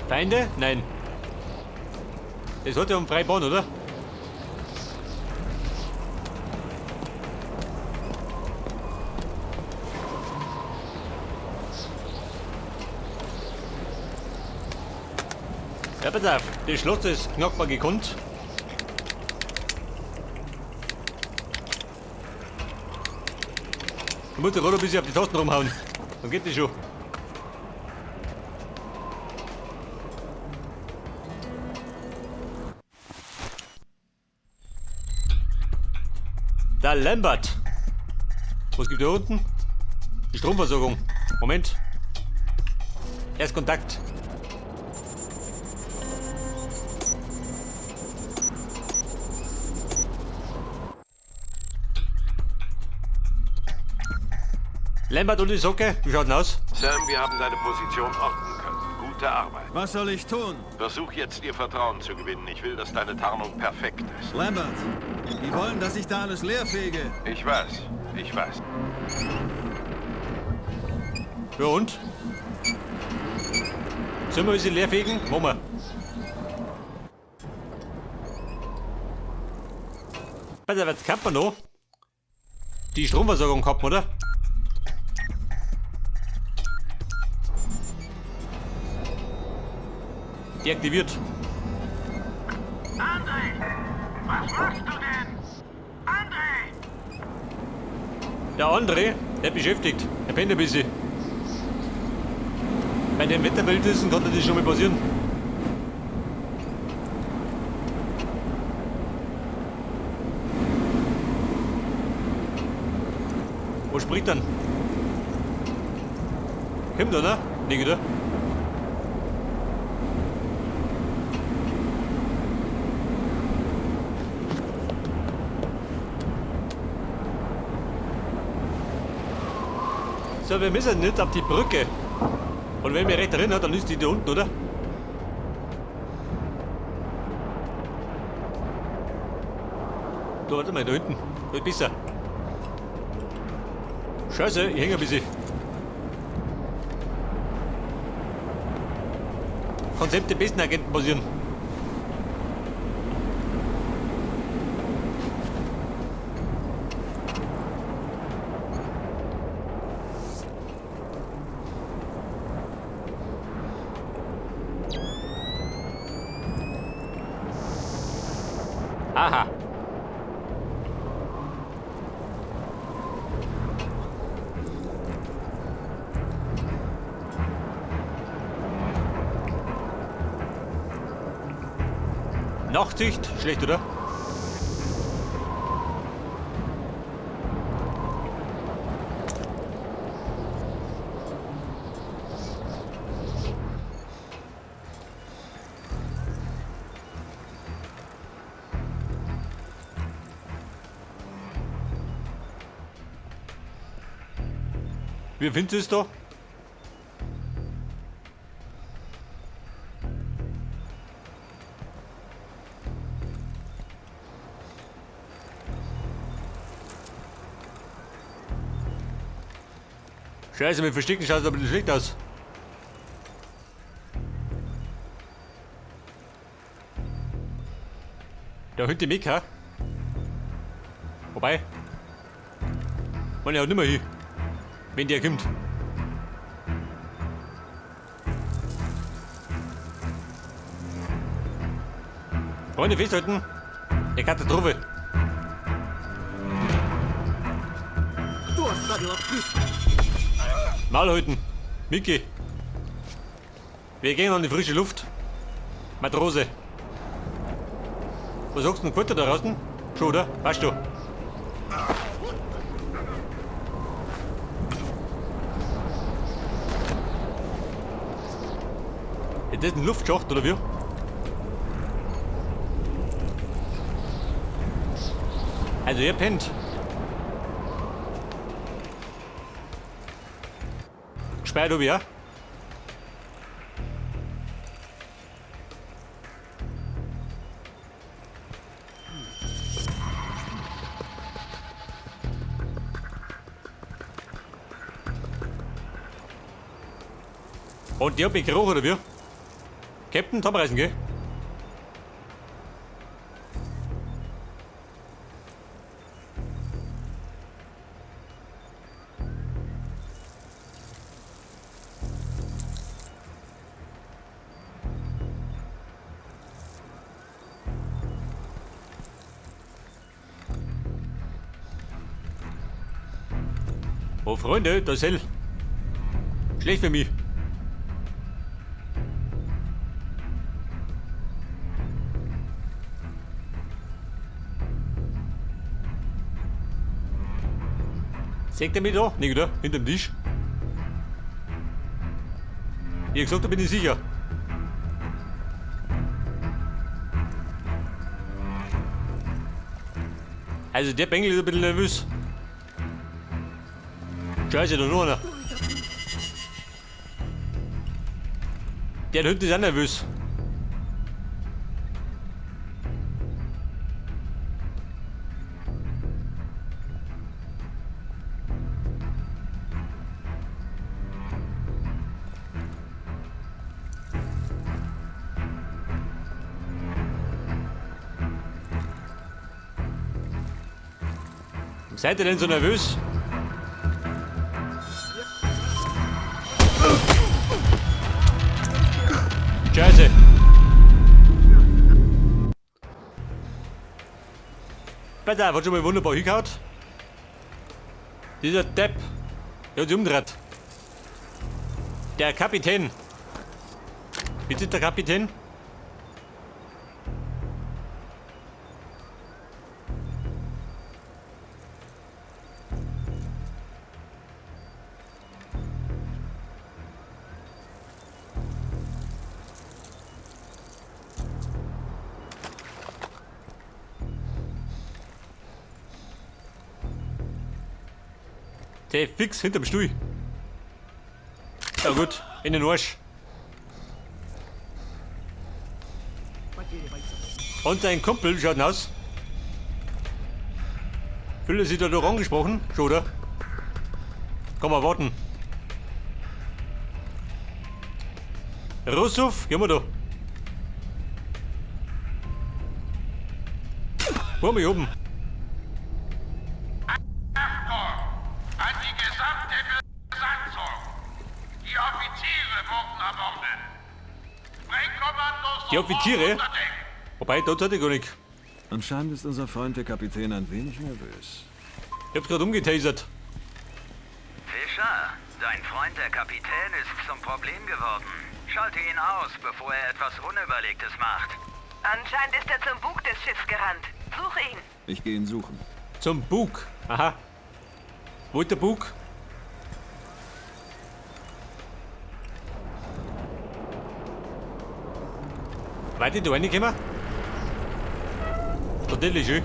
Feinde? Nein. Das hat ja um freie Bahn, oder? Ja, pass auf, das Schloss ist knackbar gekonnt. Du musst gerade ein bisschen auf die Tasten rumhauen. Dann geht das schon. Der Lambert. Was gibt da unten? Die Stromversorgung. Moment. Erst Kontakt. Lambert und die Socke, wie schaut denn aus? Sam, wir haben deine Position orten können. Gute Arbeit. Was soll ich tun? Versuch jetzt, ihr Vertrauen zu gewinnen. Ich will, dass deine Tarnung perfekt ist. Lambert, die wollen, dass ich da alles leerfege. Ich weiß. Ich weiß. Ja und? Sollen wir ein bisschen leer fegen? Machen wir. Pass auf, jetzt kann man noch die Stromversorgung gehabt, oder? Deaktiviert. André! Was machst du denn? André! Der André, der beschäftigt. Er pennt ein bisschen. Bei den Wetterverhältnissen kann das schon mal passieren. Wo spricht dann? Kommt oder? Nicht, oder? So, wir müssen nicht auf die Brücke. Und wenn wir recht erinnern, dann ist die da unten, oder? Da, warte mal, da hinten. Da ist besser. Scheiße, ich hänge ein bisschen. Konzept der besten Agenten basieren. Aha. Nachtsicht, schlecht, oder? Wie findest du es da? Scheiße, mit Verstecken schaut es aber nicht schlecht aus. Der hinter mich, ha? Wobei. Man ja nicht mehr hin. Wenn der kommt. Freunde, festhalten. Der Katastrophe. Mal halten. Micky. Wir gehen an die frische Luft. Matrose. Was sagst du denn? Gefällt dir da draußen? Schon, oder? Passt du? Ist das ein Luftschacht, oder wie? Also ihr pennt. Gesperrt habe ich, ja? Und die hat mich gerochen, oder wie? Captain, zusammenreißen, gell? Oh, Freunde, das ist hell. Schlecht für mich. Seht ihr mich da? Nicht, oder? Hinter dem Tisch. Wie gesagt, da bin ich sicher. Also der Bengel ist ein bisschen nervös. Scheiße, da noch einer. Der Hund ist auch nervös. Seid ihr denn so nervös? Scheiße. Pass auf, hat schon mal wunderbar hingehauen. Dieser Depp, der hat sich umgedreht. Der Kapitän. Bitte der Kapitän? Der fix hinterm Stuhl. Ja gut, in den Arsch. Und dein Kumpel schaut aus. Fühlt er sich da doch angesprochen? Schon, oder? Kann man warten. Russow, gehen wir da. Wo haben wir oben? An die gesamte Besatzung. Die Offiziere wurden ermordet. Sprengkommandos Die Offiziere? unter Deck. Wobei, dort hatte ich gar nicht. Anscheinend ist unser Freund der Kapitän ein wenig nervös. Ich hab's gerade umgetasert. Fischer, dein Freund der Kapitän ist zum Problem geworden. Schalte ihn aus, bevor er etwas Unüberlegtes macht. Anscheinend ist er zum Bug des Schiffs gerannt. Suche ihn. Ich gehe ihn suchen. Zum Bug. Aha. Wo ist der Bug? Warte, da reinkommen? Natürlich schön.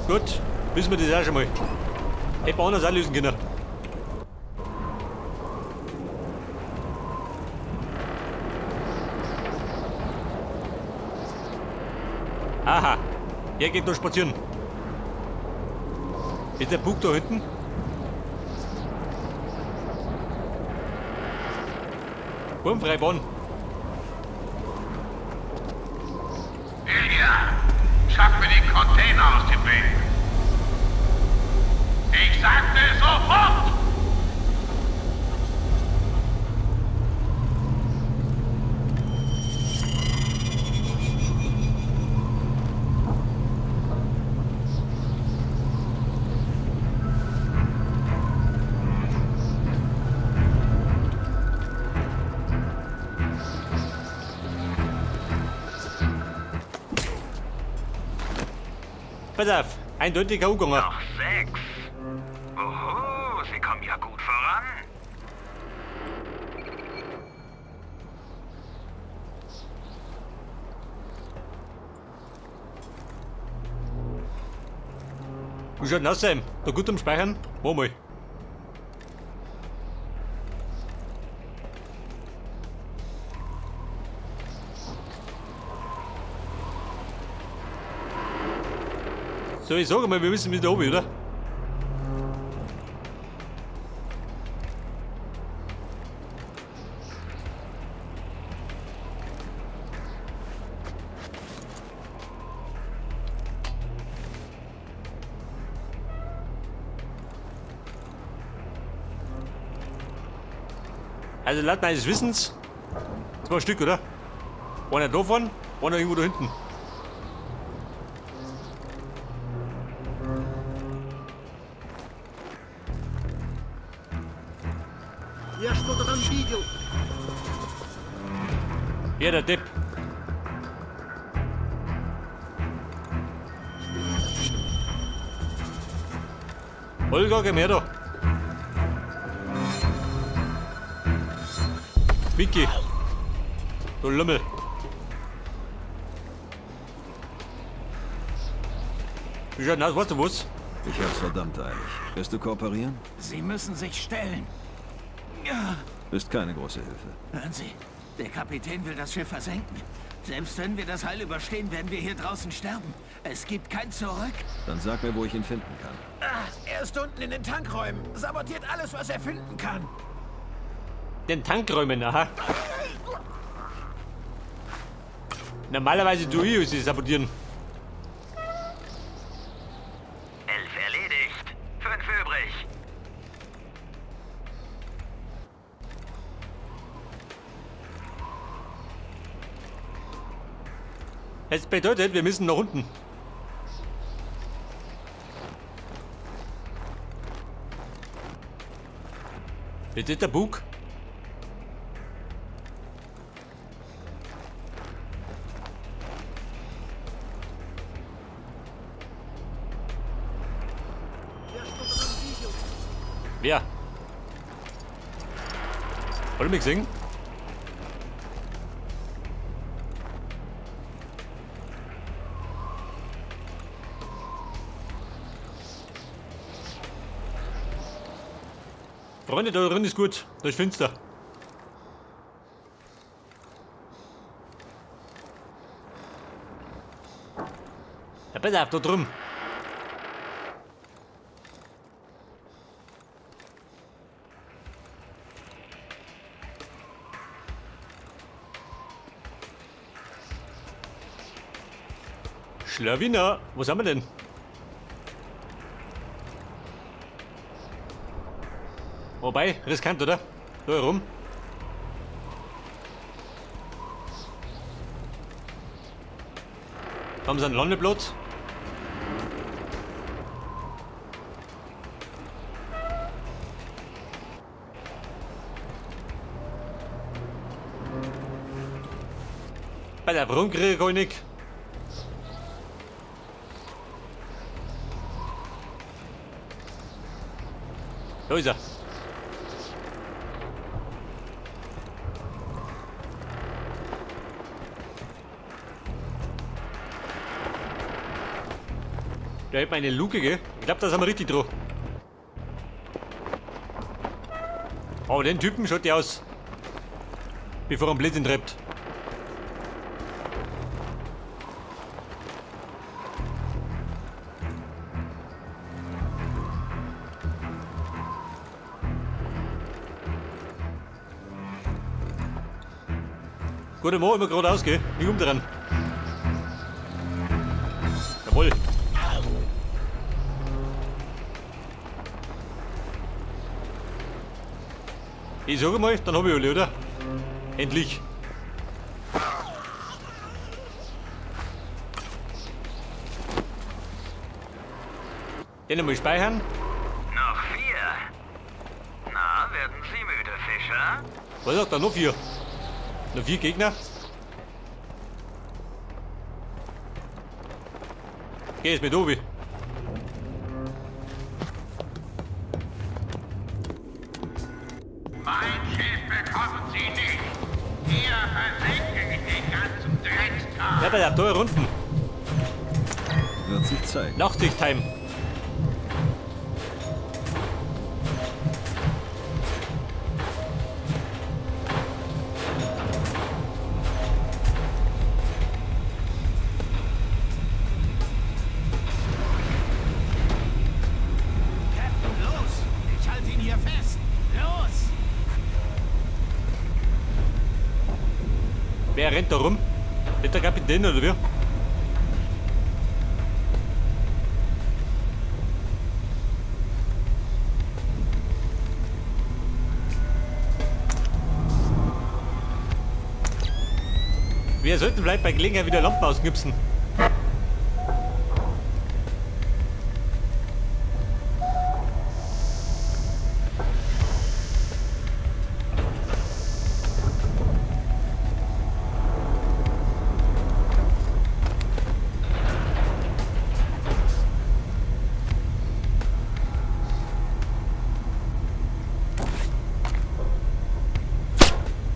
Gut, wissen wir das auch schon mal. Hätten wir anders auch lösen können. Aha, er geht noch spazieren. Ist der Bug da hinten? Wurmfreibahn. Ilja, schaff mir den Container aus dem Weg. Ich sagte sofort! Pass auf, eindeutig umgegangen. Noch 6. Oho, sie kommen ja gut voran. Wie schaut denn aus, Sam? Da gut am Speichern? Mach mal. So, ich sage mal, wir müssen wieder oben, oder? Also laut meines Wissens 2 Stück, oder? Einer davon, einer irgendwo da hinten. Я что-то там видел. Hier, der Depp. Holger, geh her da. Vicky. Du Lümmel. Wie schaut denn aus? Weißt du was? Ich hab's verdammt eilig. Wirst du kooperieren? Sie müssen sich stellen. Ja. Ist keine große Hilfe. Hören Sie, der Kapitän will das Schiff versenken. Selbst wenn wir das Heil überstehen, werden wir hier draußen sterben. Es gibt kein Zurück. Dann sag mir, wo ich ihn finden kann. Er ist unten in den Tankräumen. Sabotiert alles, was er finden kann. Den Tankräumen, aha. Normalerweise tue ich sie sabotieren. 11 erledigt. 5 übrig. Das bedeutet, wir müssen nach unten. Jetzt ist der Bug. Wer? Wollt ihr mich singen? Freunde, da drin ist gut. Da ist finster. Ja, pass auf, da drum. Schlawiner, wo sind wir denn? Wobei, riskant, oder? Da herum. Haben sie einen Landeplatz? Bei der Brunn kriege ich nicht. Da ist er. Der hat mir eine Luke, gell? Ich glaube, da sind wir richtig dran. Aber den Typen schaut der aus. Bevor er einen Blödsinn treibt. Guten Morgen, immer geradeaus, gell? Nicht umdrehen. Jawohl. Ich sage mal, dann habe ich alle, oder? Endlich. Den einmal speichern. Noch 4. Na, werden Sie müde, Fischer? Was sagt er? Noch 4. Noch 4 Gegner. Geh jetzt mit oben. Mein Schiff bekommen Sie nicht. Hier versenke ich den ganzen Dreckskram. Ja, bei der Tor unten. Wird sich zeigen. Nachtsicht-Time. Captain, los! Ich halte ihn hier fest. Los! Wer rennt da rum? Ist der Kapitän oder wer? Wir sollten vielleicht bei Gelegenheit wieder Lampen ausknipsen.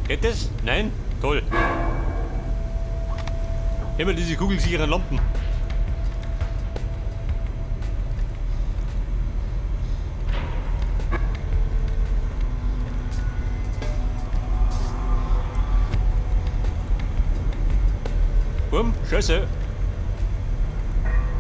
Geht das? Nein? Toll. Immer diese kugelsicheren Lampen. Scheiße.